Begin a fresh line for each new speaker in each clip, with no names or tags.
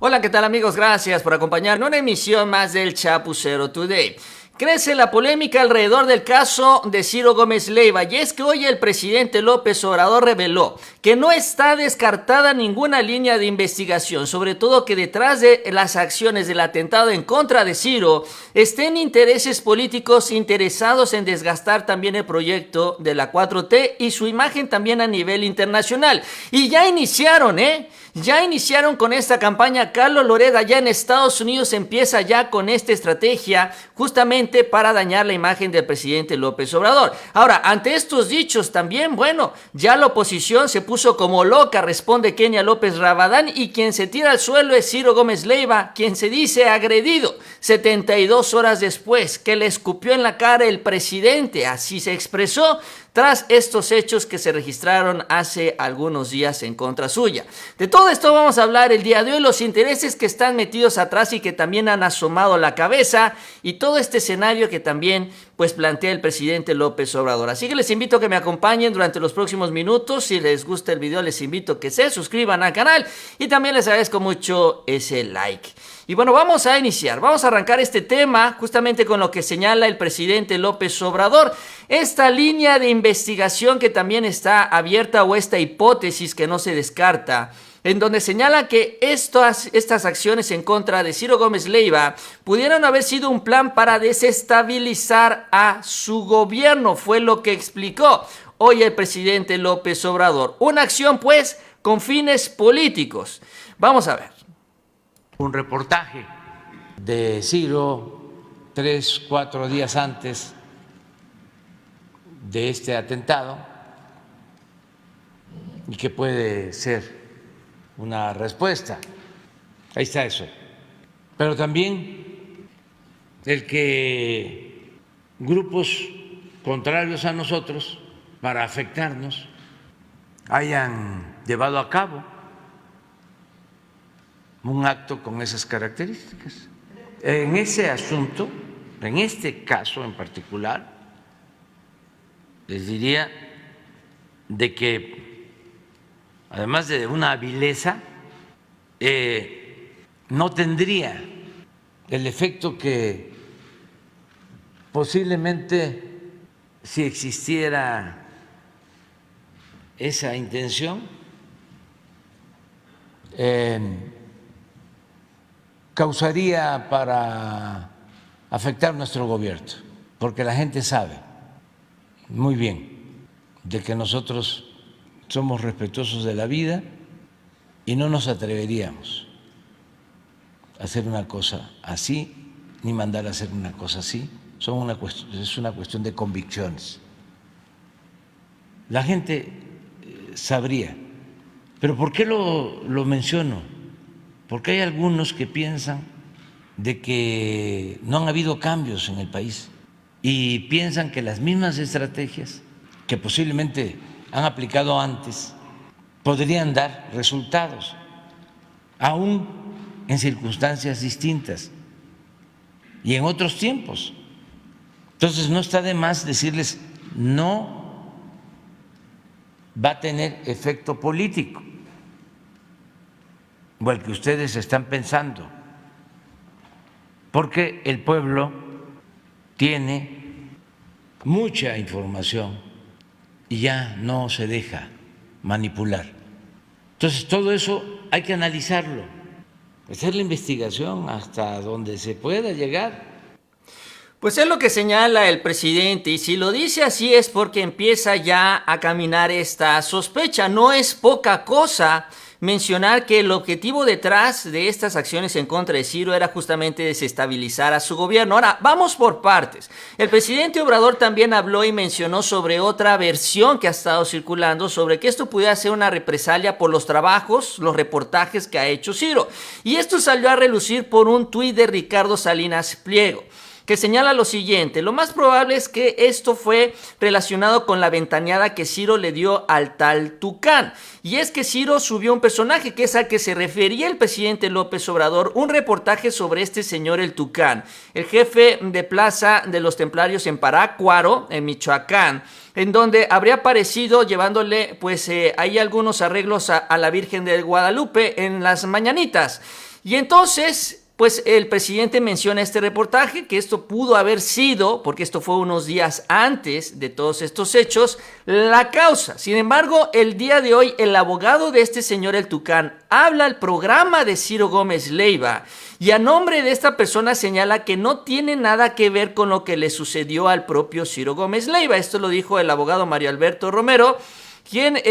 Hola, ¿qué tal amigos? Gracias por acompañarnos en una emisión más del Chapucero Today. Crece la polémica alrededor del caso de Ciro Gómez Leiva, y es que hoy el presidente López Obrador reveló que no está descartada ninguna línea de investigación, sobre todo que detrás de las acciones del atentado en contra de Ciro estén intereses políticos interesados en desgastar también el proyecto de la 4T y su imagen también a nivel internacional. Y ya iniciaron, Ya iniciaron con esta campaña. Carlos Loret allá en Estados Unidos empieza ya con esta estrategia justamente para dañar la imagen del presidente López Obrador. Ahora, ante estos dichos también, ya la oposición se puso como loca, responde Kenia López Rabadán, y quien se tira al suelo es Ciro Gómez Leiva, quien se dice agredido 72 horas después que le escupió en la cara el presidente, así se expresó, tras estos hechos que se registraron hace algunos días en contra suya. De todo esto vamos a hablar el día de hoy, los intereses que están metidos atrás y que también han asomado la cabeza, y todo este escenario que también plantea el presidente López Obrador. Así que les invito a que me acompañen durante los próximos minutos. Si les gusta el video, les invito a que se suscriban al canal y también les agradezco mucho ese like. Y vamos a iniciar, vamos a arrancar este tema justamente con lo que señala el presidente López Obrador, esta línea de investigación que también está abierta, o esta hipótesis que no se descarta, en donde señala que estas acciones en contra de Ciro Gómez Leiva pudieran haber sido un plan para desestabilizar a su gobierno, fue lo que explicó hoy el presidente López Obrador. Una acción con fines políticos. Vamos a ver.
Un reportaje de Ciro 3-4 días antes de este atentado, y que puede ser una respuesta. Ahí está eso. Pero también el que grupos contrarios a nosotros, para afectarnos, hayan llevado a cabo un acto con esas características. En ese asunto, en este caso en particular, les diría de que además de una vileza, no tendría el efecto que posiblemente, si existiera esa intención, causaría para afectar nuestro gobierno, porque la gente sabe muy bien de que nosotros somos respetuosos de la vida y no nos atreveríamos a hacer una cosa así, ni mandar a hacer una cosa así. Es una cuestión de convicciones. La gente sabría. ¿Pero por qué lo menciono? Porque hay algunos que piensan de que no han habido cambios en el país y piensan que las mismas estrategias que posiblemente han aplicado antes podrían dar resultados, aún en circunstancias distintas y en otros tiempos. Entonces no está de más decirles, no va a tener efecto político o el que ustedes están pensando, porque el pueblo tiene mucha información y ya no se deja manipular. Entonces todo eso hay que analizarlo, hacer la investigación hasta donde se pueda llegar.
Pues es lo que señala el presidente, y si lo dice así es porque empieza ya a caminar esta sospecha. No es poca cosa mencionar que el objetivo detrás de estas acciones en contra de Ciro era justamente desestabilizar a su gobierno. Ahora, vamos por partes. El presidente Obrador también habló y mencionó sobre otra versión que ha estado circulando, sobre que esto pudiera ser una represalia por los trabajos, los reportajes que ha hecho Ciro. Y esto salió a relucir por un tuit de Ricardo Salinas Pliego, que señala lo siguiente: lo más probable es que esto fue relacionado con la ventaneada que Ciro le dio al tal Tucán. Y es que Ciro subió un personaje que es al que se refería el presidente López Obrador, un reportaje sobre este señor el Tucán, el jefe de plaza de los templarios en Parácuaro, en Michoacán, en donde habría aparecido llevándole ahí algunos arreglos a la Virgen de Guadalupe en las mañanitas. Y entonces, pues el presidente menciona este reportaje, que esto pudo haber sido, porque esto fue unos días antes de todos estos hechos, la causa. Sin embargo, el día de hoy, el abogado de este señor El Tucán habla al programa de Ciro Gómez Leiva y a nombre de esta persona señala que no tiene nada que ver con lo que le sucedió al propio Ciro Gómez Leiva. Esto lo dijo el abogado Mario Alberto Romero, quien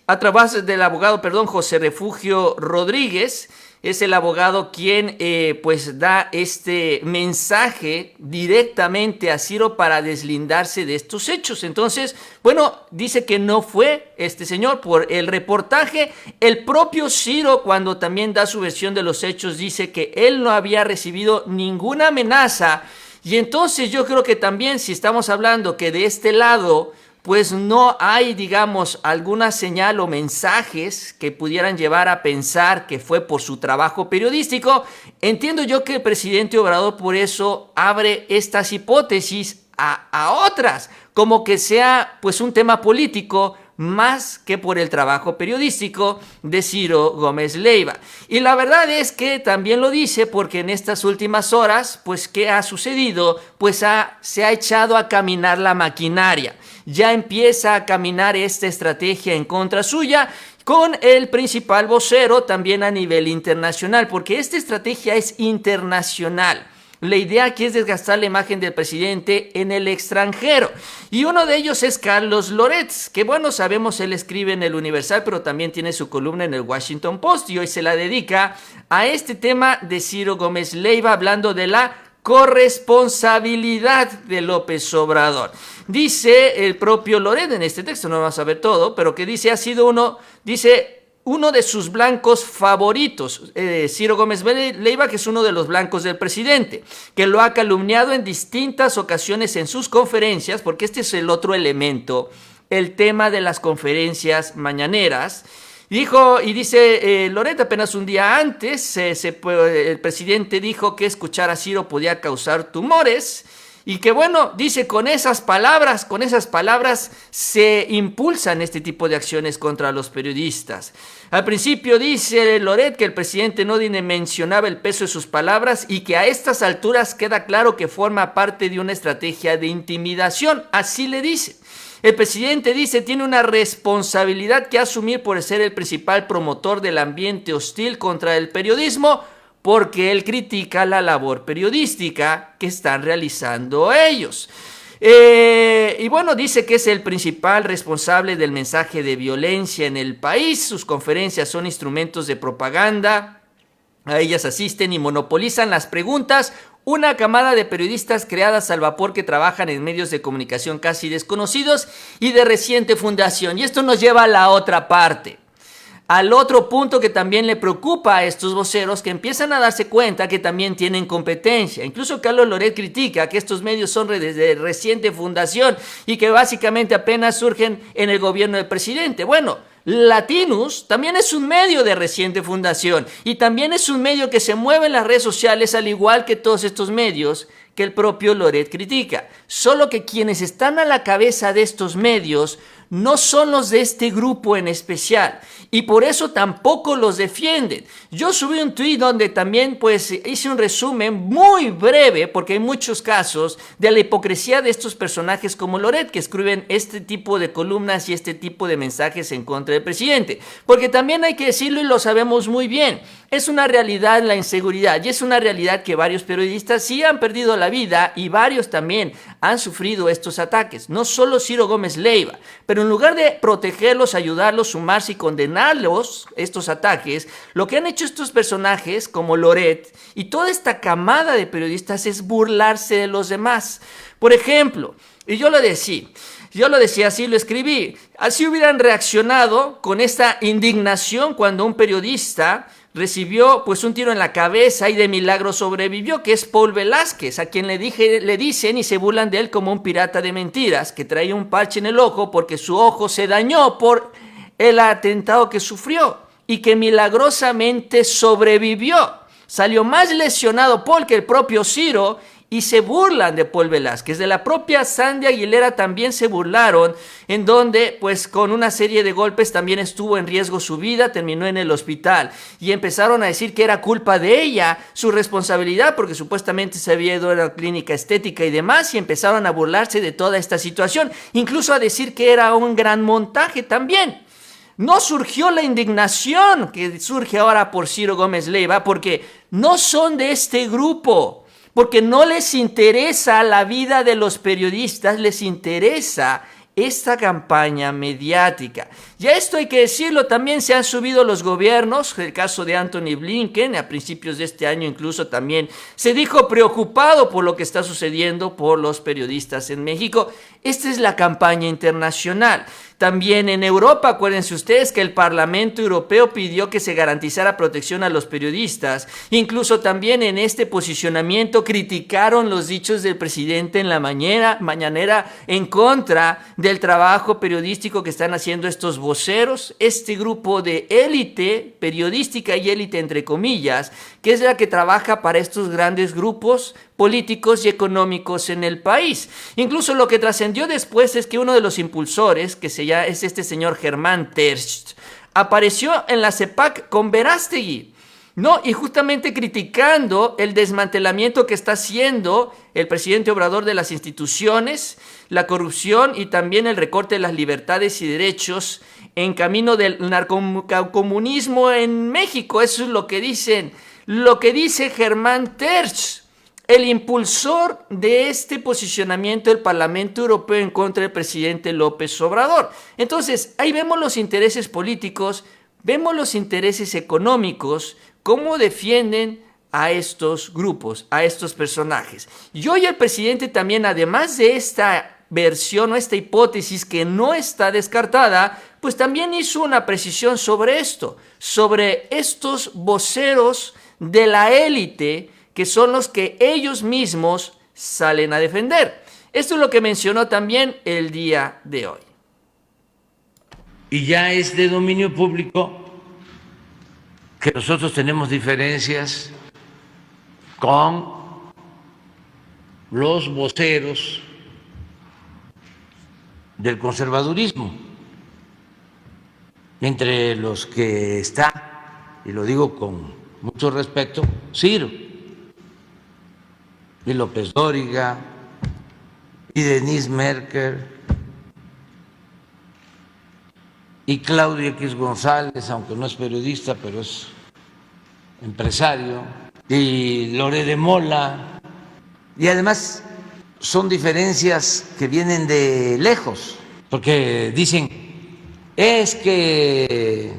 a través del abogado, José Refugio Rodríguez, es el abogado quien pues da este mensaje directamente a Ciro para deslindarse de estos hechos. Entonces, bueno, dice que no fue este señor por el reportaje. El propio Ciro, cuando también da su versión de los hechos, dice que él no había recibido ninguna amenaza. Y entonces yo creo que también, si estamos hablando que de este lado pues no hay, digamos, alguna señal o mensajes que pudieran llevar a pensar que fue por su trabajo periodístico, entiendo yo que el presidente Obrador por eso abre estas hipótesis a otras, como que sea pues un tema político más que por el trabajo periodístico de Ciro Gómez Leiva. Y la verdad es que también lo dice porque en estas últimas horas, pues ¿qué ha sucedido? Pues se ha echado a caminar la maquinaria. Ya empieza a caminar esta estrategia en contra suya con el principal vocero también a nivel internacional, porque esta estrategia es internacional. La idea aquí es desgastar la imagen del presidente en el extranjero. Y uno de ellos es Carlos Loretz, que bueno, sabemos, él escribe en el Universal, pero también tiene su columna en el Washington Post y hoy se la dedica a este tema de Ciro Gómez Leiva, hablando de la corresponsabilidad de López Obrador. Dice el propio Loret en este texto, no vamos a ver todo, pero que dice, ha sido uno de sus blancos favoritos, Ciro Gómez Leiva, que es uno de los blancos del presidente, que lo ha calumniado en distintas ocasiones en sus conferencias, porque este es el otro elemento, el tema de las conferencias mañaneras. Dice Loret, apenas un día antes, el presidente dijo que escuchar a Ciro podía causar tumores, y que bueno, dice, con esas palabras se impulsan este tipo de acciones contra los periodistas. Al principio dice Loret que el presidente no mencionaba el peso de sus palabras y que a estas alturas queda claro que forma parte de una estrategia de intimidación, así le dice. El presidente dice tiene una responsabilidad que asumir por ser el principal promotor del ambiente hostil contra el periodismo, porque él critica la labor periodística que están realizando ellos. Y bueno, dice que es el principal responsable del mensaje de violencia en el país. Sus conferencias son instrumentos de propaganda. A ellas asisten y monopolizan las preguntas una camada de periodistas creadas al vapor que trabajan en medios de comunicación casi desconocidos y de reciente fundación. Y esto nos lleva a la otra parte. Al otro punto que también le preocupa a estos voceros, que empiezan a darse cuenta que también tienen competencia. Incluso Carlos Loret critica que estos medios son de reciente fundación y que básicamente apenas surgen en el gobierno del presidente. Bueno, Latinus también es un medio de reciente fundación y también es un medio que se mueve en las redes sociales al igual que todos estos medios que el propio Loret critica. Solo que quienes están a la cabeza de estos medios no son los de este grupo en especial y por eso tampoco los defienden. Yo subí un tuit donde también pues hice un resumen muy breve, porque hay muchos casos de la hipocresía de estos personajes como Loret, que escriben este tipo de columnas y este tipo de mensajes en contra del presidente, porque también hay que decirlo y lo sabemos muy bien, es una realidad la inseguridad y es una realidad que varios periodistas sí han perdido la vida y varios también han sufrido estos ataques, no solo Ciro Gómez Leiva, pero en lugar de protegerlos, ayudarlos, sumarse y condenarlos, estos ataques, lo que han hecho estos personajes como Loret y toda esta camada de periodistas es burlarse de los demás. Por ejemplo, y yo lo decía, así lo escribí, así hubieran reaccionado con esta indignación cuando un periodista recibió pues un tiro en la cabeza y de milagro sobrevivió, que es Paul Velázquez, a quien le dicen y se burlan de él como un pirata de mentiras, que traía un parche en el ojo porque su ojo se dañó por el atentado que sufrió y que milagrosamente sobrevivió. Salió más lesionado Paul que el propio Ciro y se burlan de Paul Velázquez. De la propia Sandy Aguilera también se burlaron, en donde pues con una serie de golpes también estuvo en riesgo su vida, terminó en el hospital y empezaron a decir que era culpa de ella, su responsabilidad, porque supuestamente se había ido a la clínica estética y demás, y empezaron a burlarse de toda esta situación, incluso a decir que era un gran montaje también. No surgió la indignación que surge ahora por Ciro Gómez Leiva, porque no son de este grupo, porque no les interesa la vida de los periodistas, les interesa esta campaña mediática. Y a esto hay que decirlo, también se han subido los gobiernos, el caso de Antony Blinken, a principios de este año incluso también se dijo preocupado por lo que está sucediendo por los periodistas en México. Esta es la campaña internacional. También en Europa, acuérdense ustedes que el Parlamento Europeo pidió que se garantizara protección a los periodistas. Incluso también en este posicionamiento criticaron los dichos del presidente en la mañanera en contra del trabajo periodístico que están haciendo estos voceros, este grupo de élite periodística y élite entre comillas, que es la que trabaja para estos grandes grupos políticos y económicos en el país. Incluso lo que trascendió después es que uno de los impulsores, que es este señor Germán Terst, apareció en la CEPAC con Verástegui, ¿no? Y justamente criticando el desmantelamiento que está haciendo el presidente Obrador de las instituciones, la corrupción y también el recorte de las libertades y derechos en camino del narcocomunismo en México. Eso es lo que dicen, lo que dice Germán Terst, el impulsor de este posicionamiento del Parlamento Europeo en contra del presidente López Obrador. Entonces, ahí vemos los intereses políticos, vemos los intereses económicos, cómo defienden a estos grupos, a estos personajes. Y hoy el presidente también, además de esta versión o esta hipótesis que no está descartada, pues también hizo una precisión sobre esto, sobre estos voceros de la élite, que son los que ellos mismos salen a defender. Esto es lo que mencionó también el día de hoy.
Y ya es de dominio público que nosotros tenemos diferencias con los voceros del conservadurismo, entre los que está, y lo digo con mucho respeto, Ciro, y López Dóriga, y Denise Merker, y Claudio X González, aunque no es periodista, pero es empresario, y Loré de Mola, y además son diferencias que vienen de lejos, porque dicen, es que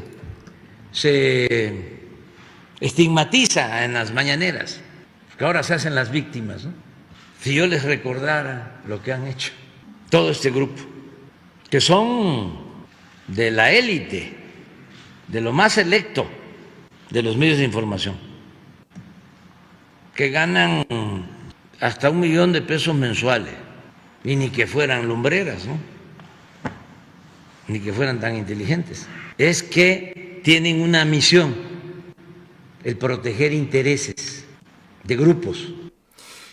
se estigmatiza en las mañaneras, que ahora se hacen las víctimas, ¿no? Si yo les recordara lo que han hecho todo este grupo, que son de la élite, de lo más selecto de los medios de información, que ganan hasta $1 millón de pesos mensuales, y ni que fueran lumbreras, ¿no? Ni que fueran tan inteligentes. Es que tienen una misión, el proteger intereses de grupos.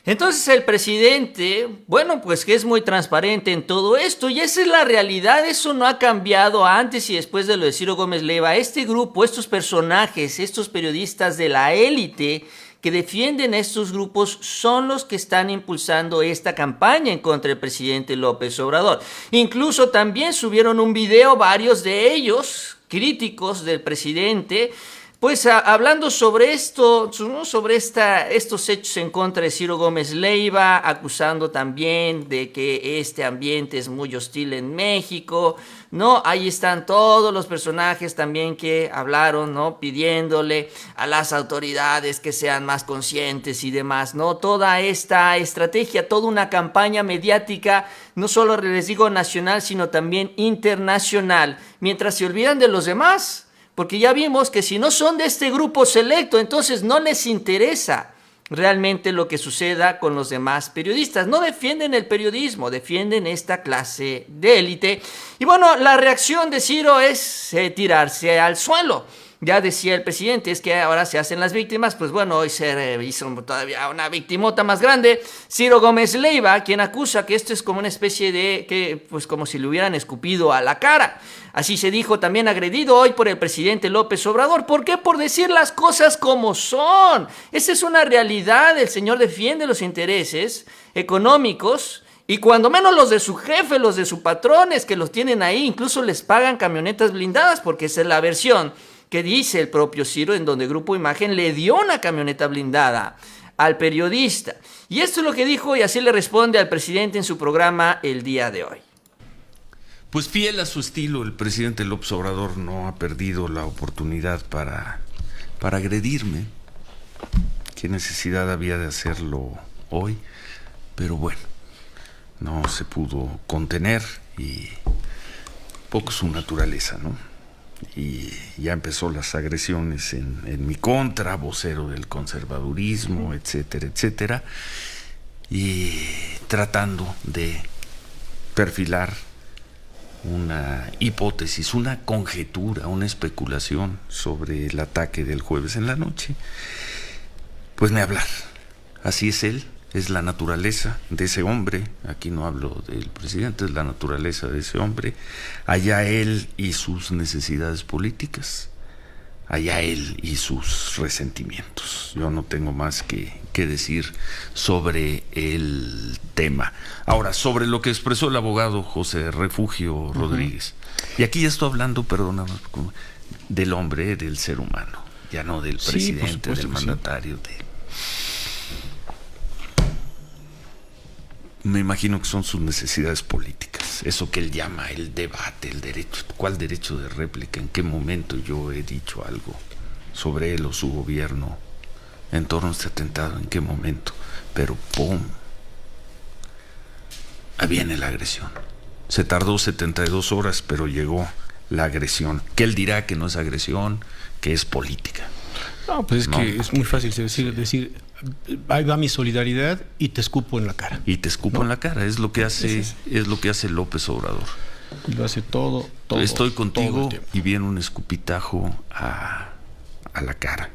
Entonces el presidente, bueno, pues que es muy transparente en todo esto, y esa es la realidad, eso no ha cambiado antes y después de lo de Ciro Gómez Leiva. Este grupo, estos personajes, estos periodistas de la élite que defienden a estos grupos son los que están impulsando esta campaña en contra del presidente López Obrador. Incluso también subieron un video, varios de ellos, críticos del presidente, pues hablando sobre esto, ¿no? Sobre estos hechos en contra de Ciro Gómez Leiva, acusando también de que este ambiente es muy hostil en México, ¿no? Ahí están todos los personajes también que hablaron, ¿no? Pidiéndole a las autoridades que sean más conscientes y demás, ¿no? Toda esta estrategia, toda una campaña mediática, no solo les digo nacional, sino también internacional, mientras se olvidan de los demás. Porque ya vimos que si no son de este grupo selecto, entonces no les interesa realmente lo que suceda con los demás periodistas. No defienden el periodismo, defienden esta clase de élite. Y bueno, la reacción de Ciro es tirarse al suelo. ya decía el presidente, es que ahora se hacen las víctimas, pues bueno, hoy se hizo todavía una victimota más grande, Ciro Gómez Leiva, quien acusa que esto es como una especie de, que pues como si le hubieran escupido a la cara. Así se dijo también agredido hoy por el presidente López Obrador. ¿Por qué? Por decir las cosas como son. Esa es una realidad. El señor defiende los intereses económicos y cuando menos los de su jefe, los de su patrón, es que los tienen ahí. Incluso les pagan camionetas blindadas porque esa es la versión que dice el propio Ciro, en donde Grupo Imagen le dio una camioneta blindada al periodista. Y esto es lo que dijo y así le responde al presidente en su programa el día de hoy.
Pues fiel a su estilo, el presidente López Obrador no ha perdido la oportunidad para agredirme. ¿Qué necesidad había de hacerlo hoy? Pero bueno, no se pudo contener y poco su naturaleza, ¿no? Y ya empezó las agresiones en mi contra, vocero del conservadurismo, etcétera, etcétera, y tratando de perfilar una hipótesis, una conjetura, una especulación sobre el ataque del jueves en la noche. Pues ni hablar. Así es él, es la naturaleza de ese hombre. Aquí no hablo del presidente, es la naturaleza de ese hombre. Allá él y sus necesidades políticas. Allá él y sus resentimientos. Yo no tengo más que decir sobre el tema. Ahora, sobre lo que expresó el abogado José Refugio Rodríguez. Y aquí ya estoy hablando, perdóname, del hombre, del ser humano, ya no del presidente, del mandatario. Me imagino que son sus necesidades políticas, eso que él llama el debate, el derecho. ¿Cuál derecho de réplica? ¿En qué momento yo he dicho algo sobre él o su gobierno en torno a este atentado? ¿En qué momento? Pero ¡pum! Ahí viene la agresión. Se tardó 72 horas, pero llegó la agresión. Que él dirá que no es agresión, que es política.
No, pues es que es muy fácil decir ahí va mi solidaridad y te escupo en la cara.
Y te escupo en la cara, es lo que hace, es lo que hace López Obrador.
Y lo hace todo.
Estoy contigo
todo
y viene un escupitajo a la cara.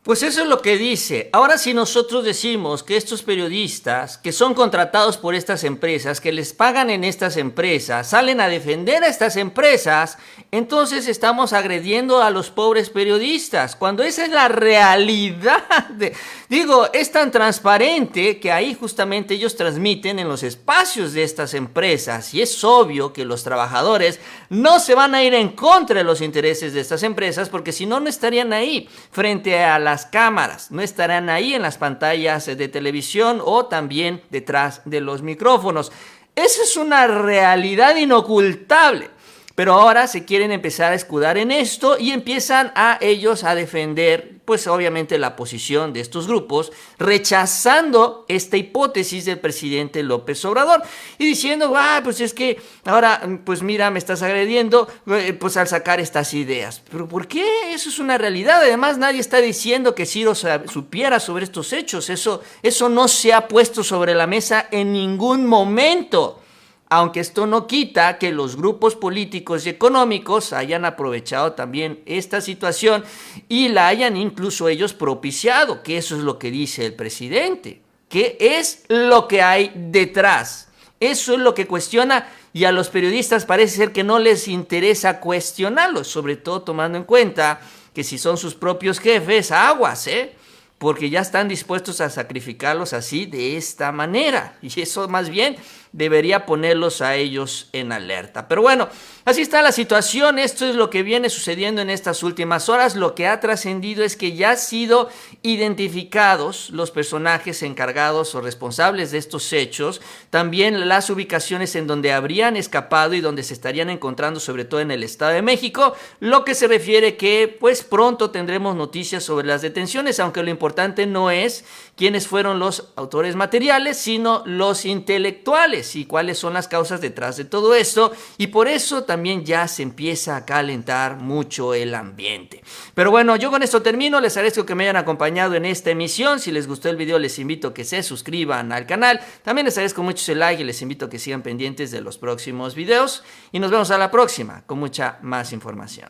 Pues eso es lo que dice. Ahora, si nosotros decimos que estos periodistas que son contratados por estas empresas, que les pagan en estas empresas, salen a defender a estas empresas, entonces estamos agrediendo a los pobres periodistas, cuando esa es la realidad. Digo, es tan transparente que ahí justamente ellos transmiten en los espacios de estas empresas y es obvio que los trabajadores no se van a ir en contra de los intereses de estas empresas porque si no, no estarían ahí frente a las cámaras, no estarán ahí en las pantallas de televisión o también detrás de los micrófonos. Esa es una realidad inocultable. Pero ahora se quieren empezar a escudar en esto y empiezan a ellos a defender, pues obviamente la posición de estos grupos, rechazando esta hipótesis del presidente López Obrador y diciendo, pues es que ahora, pues mira, me estás agrediendo, pues al sacar estas ideas. ¿Pero por qué? Eso es una realidad. Además, nadie está diciendo que Ciro supiera sobre estos hechos. Eso no se ha puesto sobre la mesa en ningún momento. Aunque esto no quita que los grupos políticos y económicos hayan aprovechado también esta situación y la hayan incluso ellos propiciado, que eso es lo que dice el presidente, que es lo que hay detrás. Eso es lo que cuestiona y a los periodistas parece ser que no les interesa cuestionarlo, sobre todo tomando en cuenta que si son sus propios jefes, aguas, porque ya están dispuestos a sacrificarlos así, de esta manera. Y eso más bien debería ponerlos a ellos en alerta. Pero bueno, así está la situación. Esto es lo que viene sucediendo en estas últimas horas. Lo que ha trascendido es que ya han sido identificados los personajes encargados o responsables de estos hechos. También las ubicaciones en donde habrían escapado y donde se estarían encontrando, sobre todo en el Estado de México. Lo que se refiere que pues pronto tendremos noticias sobre las detenciones, aunque lo importante no es quiénes fueron los autores materiales, sino los intelectuales y cuáles son las causas detrás de todo esto. Y por eso también ya se empieza a calentar mucho el ambiente. Pero bueno, yo con esto termino. Les agradezco que me hayan acompañado en esta emisión. Si les gustó el video, les invito a que se suscriban al canal. También les agradezco mucho el like y les invito a que sigan pendientes de los próximos videos. Y nos vemos a la próxima con mucha más información.